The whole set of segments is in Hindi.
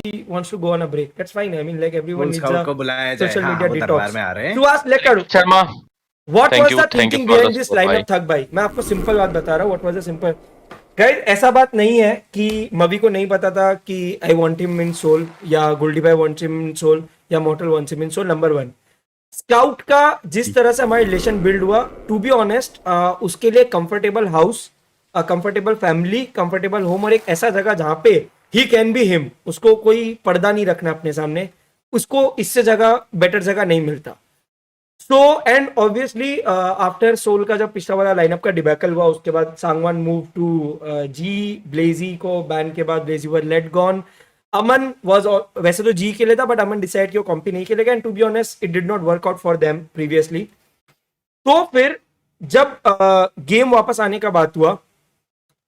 he wants to go on a break. That's fine. I mean, like everyone needs scout a को बुलाया जाए. social हाँ, media वो detox. दरबार में आ रहे हैं. सुहास, लेकर Sharma, what thank was you the thinking for the behind this support, lineup थक भाई? मैं आपको सिंपल बात बता रहा हूँ. What was the simple? Guys, ऐसा बात नहीं है कि मवी को नहीं पता था कि I want him in soul या गोल्डी भाई wants him in soul या मॉर्टल wants him in soul. Number 1, scout का जिस तरह से हमारा रिलेशन बिल्ड हुआ, टू बी ऑनेस्ट, उसके लिए comfortable house, comfortable family, comfortable home और एक ऐसा जगह जहां पे ही कैन बी हिम, उसको कोई पर्दा नहीं रखना अपने सामने, उसको इससे जगह बेटर जगह नहीं मिलता. So and obviously after Soul का जब पिछला वाला लाइनअप का डिबैकल हुआ, उसके बाद सांगवान मूव टू जी, ब्लेजी को बैन के बाद ब्लेजी वर लेट गॉन. अमन वाज वैसे तो जी के लिए था, बट अमन डिसाइड कि वो कॉम्पी नहीं खेलेगा, and to be honest it did not work out for them previously. तो फिर जब गेम वापस आने का बात हुआ,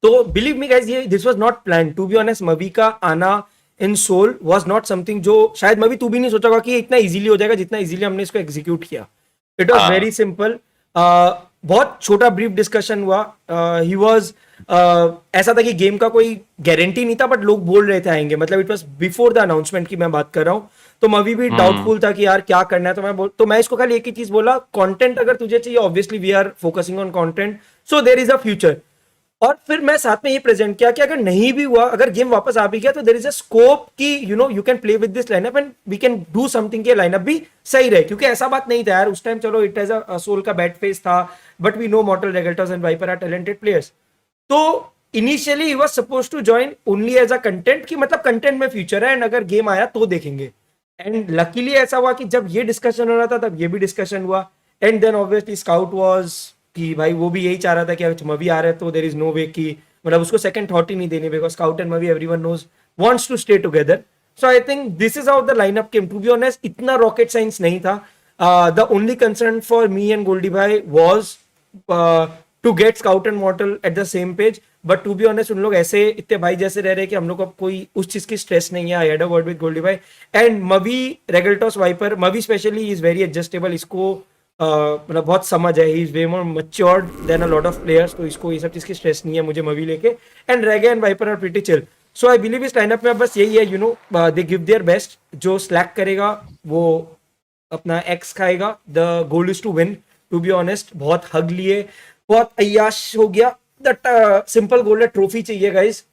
तो बिलीव मी गाइस, ये this was not plan. To be honest, Mavi का आना in Soul was not something जो शायद मवी तू भी नहीं सोचा होगा कि इतना इजीली हो जाएगा जितना इजीली हमने इसको एग्जीक्यूट किया. It was very simple. बहुत छोटा ब्रीफ डिस्कशन हुआ. ही वाज ऐसा था कि गेम का कोई गारंटी नहीं था, बट लोग बोल रहे थे आएंगे. मतलब it was before the announcement की मैं बात कर रहा हूँ. तो मवी भी डाउटफुल था कि यार क्या करना है. तो मैं इसको खाली एक ही चीज बोला, कंटेंट अगर तुझे चाहिए, obviously we are focusing on content, so there is a future. और फिर मैं साथ में ये प्रेजेंट किया कि अगर नहीं भी हुआ, अगर गेम वापस आ भी गया, तो देयर इज अ स्कोप कि you can play with this lineup and we can do something कि लाइनअप भी सही रहे. क्योंकि ऐसा बात नहीं था यार उस टाइम. चलो इट एज अ सोल का बैड फेस था, but we know Mortal, Regaltos and Viper are talented players. तो initially he was supposed to join only as a content, कि मतलब कंटेंट में फ्यूचर है एंड अगर गेम आया तो देखेंगे. एंड लकीली ऐसा हुआ कि जब ये डिस्कशन हो रहा था तब ये भी डिस्कशन हुआ. And then obviously Scout was कि भाई वो भी यही चाह रहा था कि मवी आ रहा है तो देयर इज नो वे कि मतलब उसको सेकंड थॉट ही नहीं देनी, because Scout and Mavi everyone knows wants to stay together. So I think this is how the lineup came. To be honest, इतना रॉकेट साइंस नहीं था. The only concern for me and Goldy भाई was to get Scout and Mortal at the same page. But to be honest, उन लोग ऐसे इतने भाई जैसे रह रहे कि हम लोग को कोई उस चीज की स्ट्रेस नहीं है. I had a word with Goldy भाई and Mavi, Regaltos, Viper. Mavi specially is very adjustable. इसको मतलब बहुत समझ है. He is way more matured than a lot of players. तो इसको ये सब चीज की स्ट्रेस नहीं है मुझे मवी लेके. And Rega and Viper are pretty chill. So I believe इस लाइनअप में बस यही है, दे गिव देयर बेस्ट. जो स्लैक करेगा वो अपना एक्स खाएगा. The goal is to win. To be honest, बहुत हग लिए, बहुत अय्याश हो गया. दैट सिंपल गोल है, ट्रॉफी चाहिए guys.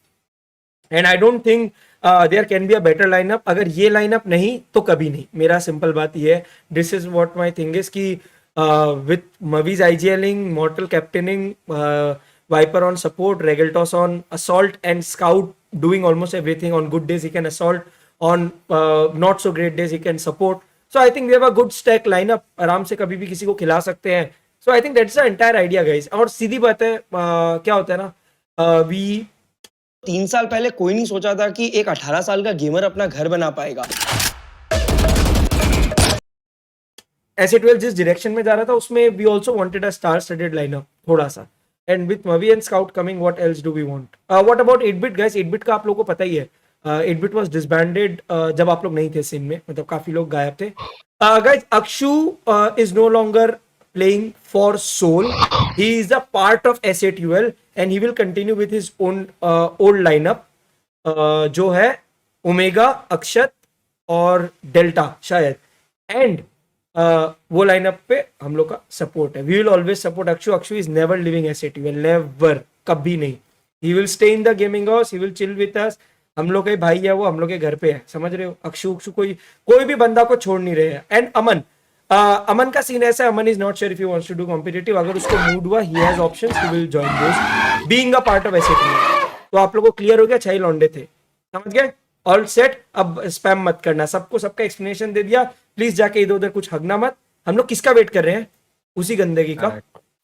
And I don't think there can be a better lineup. अगर ये लाइनअप नहीं तो कभी नहीं. मेरा सिंपल बात ये है. This is what my thing is कि with Mavi's IGLing, Mortal captaining, Viper on support, Regaltos on assault, and Scout doing almost everything. On good days he can assault, on not so great days he can support. So I think we have a good stack lineup. आराम से कभी भी किसी को खिला सकते हैं. So I think that's the entire idea guys. और सीधी बात है, क्या होता है ना, we 3 साल पहले कोई नहीं सोचा था कि एक 18 साल का गेमर अपना घर बना पाएगा. ऐसे 12 जिस डायरेक्शन में जा रहा था उसमें we also wanted a star studded lineup थोड़ा सा. And with Mavi and Scout coming, what else do we want. What about 8-bit guys? 8-bit का आप लोगों को पता ही है. 8-bit वाज डिसबैंडेड जब आप लोग नहीं थे सीन में. मतलब काफी लोग गायब थे. Guys, Akshu is no longer playing for Soul. He is a part of S8UL and he will continue with his own old lineup, जो है ओमेगा, अक्षत और डेल्टा शायद. एंड वो लाइनअप पे हम लोग का सपोर्ट है. We will always support Akshu. Akshu is never leaving S8UL, never, कभी नहीं. He will stay in the gaming house, he will chill with us. हम लोग के भाई है वो, हम लोग के घर पे है, समझ रहे हो. अक्षु कोई भी बंदा को छोड़ नहीं रहे हैं. एंड अमन का सीन ऐसा है, Aman is not sure if he wants to do competitive. अगर उसको मूड हुआ, he has options, he will join those being a part of S8UL. तो आप लोगों को क्लियर हो गया, 6 लौंडे थे, समझ गए. All set. अब स्पैम मत करना. सबको सबका एक्सप्लेनेशन दे दिया. प्लीज जाके इधर उधर कुछ हगना मत. हम लोग किसका वेट कर रहे हैं? उसी गंदगी का.